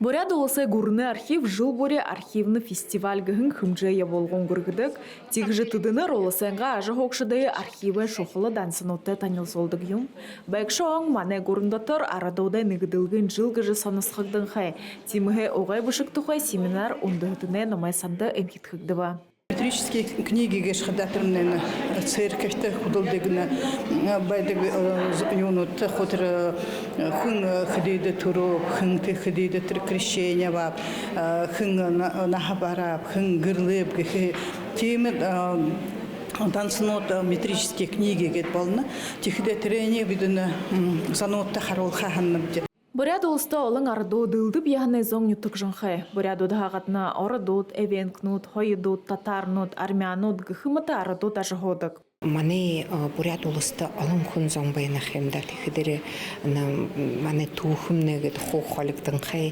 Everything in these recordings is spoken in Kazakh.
Бурят олысы гурны архив жыл боре архивны фестиваль гыхын хымжая болғын гүргідік. Тегжі тыдыныр олысынға ажы хоқшыдайы архивы шоқылы дансынотты таныл солдық юм. Бәкші оң мане гурындатыр арадаудай нігіділгін жыл гыжы санысқығдың хай. Тиміге оғай бұшықтықай семинар ондығытыне намай санды әмкетхігді ба. Метрические книги гешхадатырны церковьте худалдыгына байдык юнут хотыр хын хидейде туру хын те хидейде тир крещения ва хын нахабара хын гырлып темы танцнот метрические книги гет болна тихде трение бидуна санотта харулха ханнабде. Бурят олыста олың ардо дылдып яғынай зоң нютық жынхай. Бурят одағатына орадот, эвенкнут, хойдот, татарнот, армянот, гыхымыты арадот ажығодық. Мане бурят олыста олың хүн зоң байына хемда тихидері мане тухымнегет хоқалықтың хай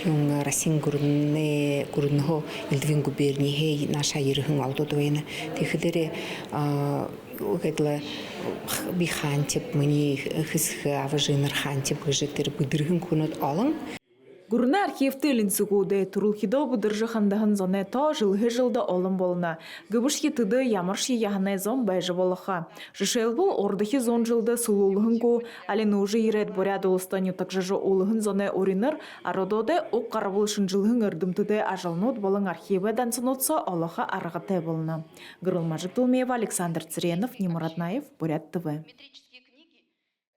yung Расин гурнхо Илдвин губернии наша ерхин алдодойна тихидері угедла бихантип мені хисх аважинар хантип гыжетер будыргын кунот алың. Гурна архивты линсугуды турулхидо будыржы хандахын зоне то жылғы жылда олым болына. Гыбышки тыды ямырши яханай зон байжы болыха. Жышел бол ордахи зон жылда сулулығын ку, алин уже ирет бурят олыстан ютак жыжы олығын зоне ориныр, арододе оқ қарабылышын жылғын ырдымтыды ажалнот болың архивы дансынотса олыха арғатай болына. Гырылмажы Тулмеева, Александр Цыренов, Немурат Наев, Бурят ТВ.